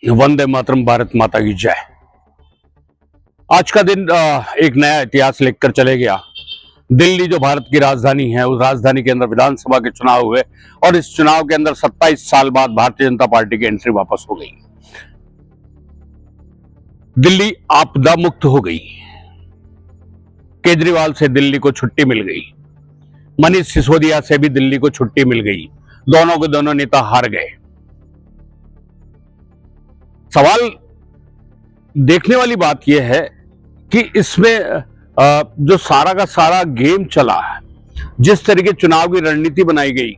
वंदे मातरम, भारत माता की जय। आज का दिन एक नया इतिहास लिखकर चले गया। दिल्ली जो भारत की राजधानी है, उस राजधानी के अंदर विधानसभा के चुनाव हुए और इस चुनाव के अंदर 27 साल बाद भारतीय जनता पार्टी की एंट्री वापस हो गई। दिल्ली आपदा मुक्त हो गई। केजरीवाल से दिल्ली को छुट्टी मिल गई। मनीष सिसोदिया से भी दिल्ली को छुट्टी मिल गई। दोनों के दोनों नेता हार गए। सवाल देखने वाली बात यह है कि इसमें जो सारा का सारा गेम चला है, जिस तरीके चुनाव की रणनीति बनाई गई,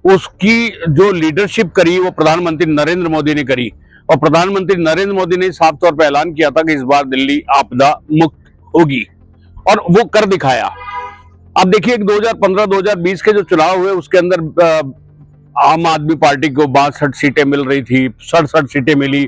उसकी जो लीडरशिप करी वो प्रधानमंत्री नरेंद्र मोदी ने करी। और प्रधानमंत्री नरेंद्र मोदी ने साफ तौर पर ऐलान किया था कि इस बार दिल्ली आपदा मुक्त होगी और वो कर दिखाया। अब देखिए 2015-2020 के जो चुनाव हुए उसके अंदर आम आदमी पार्टी को 62 सीटें मिल रही थी, 67 सीटें मिली।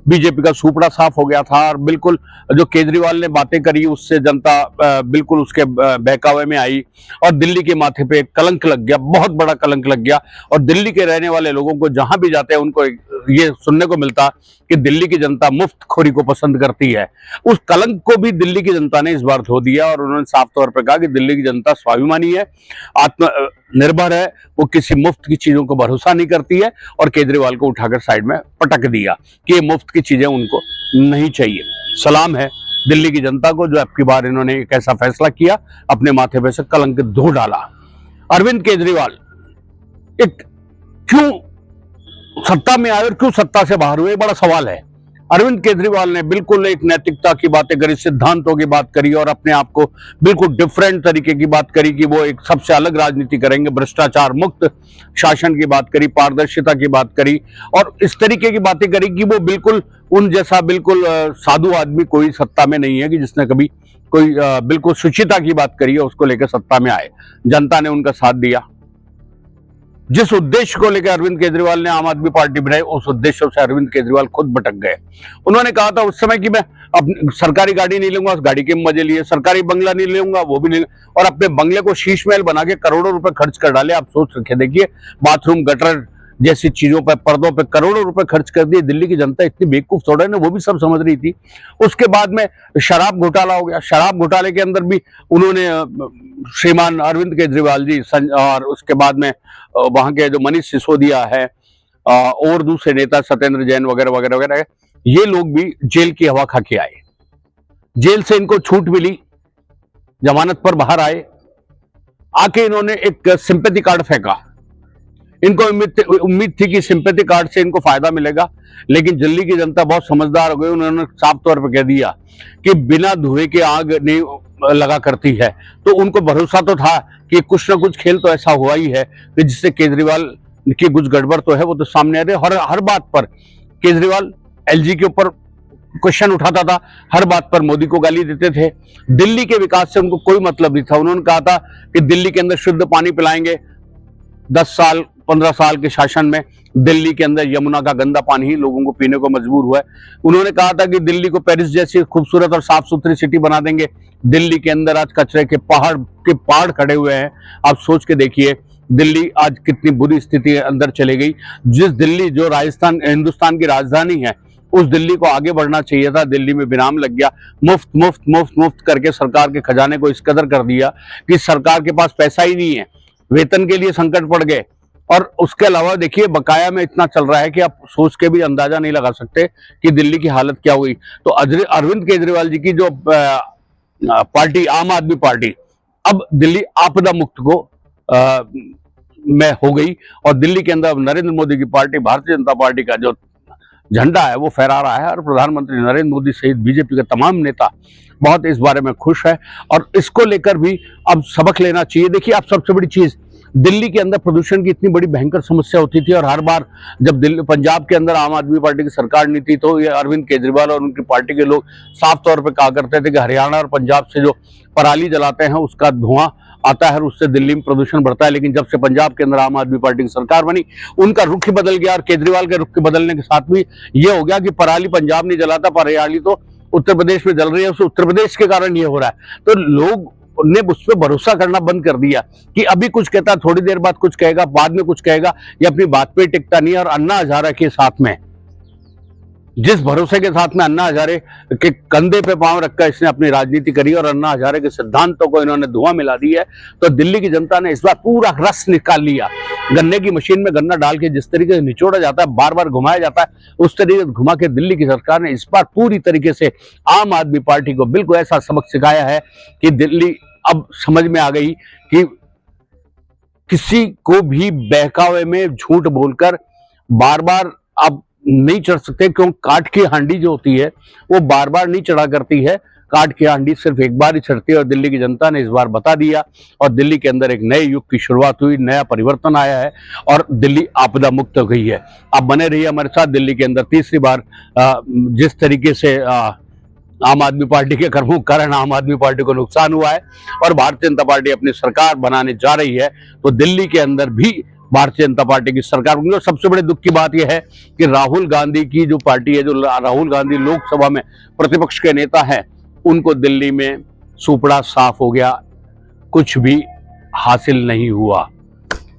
बीजेपी का सुपड़ा साफ हो गया था और बिल्कुल जो केजरीवाल ने बातें करी उससे जनता बिल्कुल उसके बहकावे में आई और दिल्ली के माथे पे कलंक लग गया, बहुत बड़ा कलंक लग गया। और दिल्ली के रहने वाले लोगों को जहां भी जाते हैं उनको ये सुनने को मिलता कि दिल्ली की जनता मुफ्तखोरी को पसंद करती है। उस कलंक को भी दिल्ली की जनता ने इस बार धो दिया और उन्होंने साफ तौर पर कहा कि दिल्ली की जनता स्वाभिमानी है, आत्मनिर्भर है, वो किसी मुफ्त की चीजों को भरोसा नहीं करती है। और केजरीवाल को उठाकर साइड में पटक दिया कि ये मुफ्त की चीजें उनको नहीं चाहिए। सलाम है दिल्ली की जनता को जो अब की बार इन्होंने एक ऐसा फैसला किया, अपने माथे पे से कलंक धो डाला। अरविंद केजरीवाल एक क्यों सत्ता में आए और क्यों सत्ता से बाहर हुए, बड़ा सवाल है। अरविंद केजरीवाल ने बिल्कुल एक नैतिकता की बातें करी, सिद्धांतों की बात करी और अपने आप को बिल्कुल डिफरेंट तरीके की बात करी कि वो एक सबसे अलग राजनीति करेंगे, भ्रष्टाचार मुक्त शासन की बात करी, पारदर्शिता की बात करी और इस तरीके की बातें करी कि वो बिल्कुल उन जैसा बिल्कुल साधु आदमी कोई सत्ता में नहीं है कि जिसने कभी कोई बिल्कुल शुचिता की बात करी है उसको लेकर सत्ता में आए। जनता ने उनका साथ दिया। जिस उद्देश्य को लेकर अरविंद केजरीवाल ने आम आदमी पार्टी बनाई, उस उद्देश्य से अरविंद केजरीवाल खुद भटक गए। उन्होंने कहा था उस समय कि मैं अपनी सरकारी गाड़ी नहीं लूंगा, उस गाड़ी के मजे लिए, सरकारी बंगला नहीं लूंगा, वो भी नहीं, और अपने बंगले को शीश महल बना के करोड़ों रुपए खर्च कर डाले। आप सोच रखे देखिए, बाथरूम गटर जैसी चीजों पर, पर्दों पर करोड़ों रुपए खर्च कर दिए। दिल्ली की जनता इतनी बेवकूफ थोड़ा है, वो भी सब समझ रही थी। उसके बाद में शराब घोटाला हो गया। शराब घोटाले के अंदर भी उन्होंने श्रीमान अरविंद केजरीवाल जी और उसके बाद में वहां के जो मनीष सिसोदिया है और दूसरे नेता सत्येंद्र जैन वगैरह वगैरह वगैरह, ये लोग भी जेल की हवा खा के आए। जेल से इनको छूट मिली, जमानत पर बाहर आए, आके इन्होंने एक सिंपैथी कार्ड फेंका। इनको उम्मीद थी कि सिंपैथी कार्ड से इनको फायदा मिलेगा, लेकिन दिल्ली की जनता बहुत समझदार हो गई। उन्होंने साफ तौर पर कह दिया कि बिना धुएं के आग नहीं लगा करती है। तो उनको भरोसा तो था कि कुछ ना कुछ खेल तो ऐसा हुआ ही है कि जिससे केजरीवाल की कुछ गड़बड़ तो है, वो तो सामने आ रही। हर बात पर केजरीवाल एलजी के ऊपर क्वेश्चन उठाता था, हर बात पर मोदी को गाली देते थे। दिल्ली के विकास से उनको कोई मतलब नहीं था। उन्होंने कहा था कि दिल्ली के अंदर शुद्ध पानी पिलाएंगे। 10 साल 15 साल के शासन में दिल्ली के अंदर यमुना का गंदा पानी ही लोगों को पीने को मजबूर हुआ है। उन्होंने कहा था कि दिल्ली को पेरिस जैसी खूबसूरत और साफ सुथरी सिटी बना देंगे। दिल्ली के अंदर आज कचरे के पहाड़ खड़े हुए हैं। आप सोच के देखिए दिल्ली आज कितनी बुरी स्थिति अंदर चले गई। जिस दिल्ली जो राजस्थान हिंदुस्तान की राजधानी है, उस दिल्ली को आगे बढ़ना चाहिए था, दिल्ली में विराम लग गया। मुफ्त मुफ्त मुफ्त मुफ्त करके सरकार के खजाने को इस कदर कर दिया कि सरकार के पास पैसा ही नहीं है, वेतन के लिए संकट पड़ गए। और उसके अलावा देखिए बकाया में इतना चल रहा है कि आप सोच के भी अंदाजा नहीं लगा सकते कि दिल्ली की हालत क्या हुई। तो अरविंद केजरीवाल जी की जो पार्टी आम आदमी पार्टी अब दिल्ली आपदा मुक्त को में हो गई और दिल्ली के अंदर नरेंद्र मोदी की पार्टी, भारतीय जनता पार्टी का जो झंडा है वो फहरा रहा है। और प्रधानमंत्री नरेंद्र मोदी सहित बीजेपी के तमाम नेता बहुत इस बारे में खुश है और इसको लेकर भी अब सबक लेना चाहिए। देखिए आप सबसे बड़ी चीज, दिल्ली के अंदर प्रदूषण की इतनी बड़ी भयंकर समस्या होती थी और हर बार जब दिल्ली पंजाब के अंदर आम आदमी पार्टी की सरकार नहीं थी तो ये अरविंद केजरीवाल और उनकी पार्टी के लोग साफ तौर पर कहा करते थे कि हरियाणा और पंजाब से जो पराली जलाते हैं उसका धुआं आता है और उससे दिल्ली में प्रदूषण बढ़ता है। लेकिन जब से पंजाब के अंदर आम आदमी पार्टी की सरकार बनी, उनका रुख ही बदल गया और केजरीवाल के रुख के बदलने के साथ भी ये हो गया कि पराली पंजाब नहीं जलाता, पराली तो उत्तर प्रदेश में जल रही है, उस उत्तर प्रदेश के कारण ये हो रहा है। तो लोग ने उस पर भरोसा करना बंद कर दिया कि अभी कुछ कहता, थोड़ी देर बाद कुछ कहेगा, बाद में कुछ कहेगा, ये अपनी बात पे टिकता नहीं है। और अन्ना हजारे के साथ में जिस भरोसे के साथ में अन्ना हजारे के कंधे पे पांव रखकर इसने अपनी राजनीति करी और अन्ना हजारे के सिद्धांतों को इन्होंने धुआं मिला दी है, तो दिल्ली की जनता ने इस बार पूरा रस निकाल लिया। गन्ने की मशीन में गन्ना डाल के जिस तरीके से निचोड़ा जाता है, बार बार घुमाया जाता है, उस तरीके से घुमा के दिल्ली की सरकार ने इस बार पूरी तरीके से आम आदमी पार्टी को बिल्कुल ऐसा सबक सिखाया है कि दिल्ली अब समझ में आ गई कि किसी को भी बहकावे में झूठ बोलकर बार बार अब नहीं चढ़ सकते, क्यों काठ की हांडी जो होती है वो बार बार नहीं चढ़ा करती है, काठ की हांडी सिर्फ एक बार ही चढ़ती है। और दिल्ली की जनता ने इस बार बता दिया और दिल्ली के अंदर एक नए युग की शुरुआत हुई, नया परिवर्तन आया है और दिल्ली आपदा मुक्त हो गई है। आप बने रहिए हमारे साथ। दिल्ली के अंदर तीसरी बार जिस तरीके से आम आदमी पार्टी के कर्मों के कारण आम आदमी पार्टी को नुकसान हुआ है और भारतीय जनता पार्टी अपनी सरकार बनाने जा रही है, तो दिल्ली के अंदर भी भारतीय जनता पार्टी की सरकार होगी। और सबसे बड़े दुख की बात यह है कि राहुल गांधी की जो पार्टी है, जो राहुल गांधी लोकसभा में प्रतिपक्ष के नेता हैं, उनको दिल्ली में सुपड़ा साफ हो गया, कुछ भी हासिल नहीं हुआ।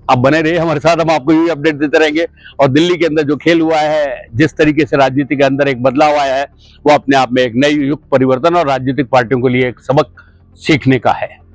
अब बने रहिए हमारे साथ, हम आपको यही अपडेट देते रहेंगे। और दिल्ली के अंदर जो खेल हुआ है, जिस तरीके से राजनीति के अंदर एक बदलाव आया है, वो अपने आप में एक नई युग परिवर्तन और राजनीतिक पार्टियों के लिए एक सबक सीखने का है।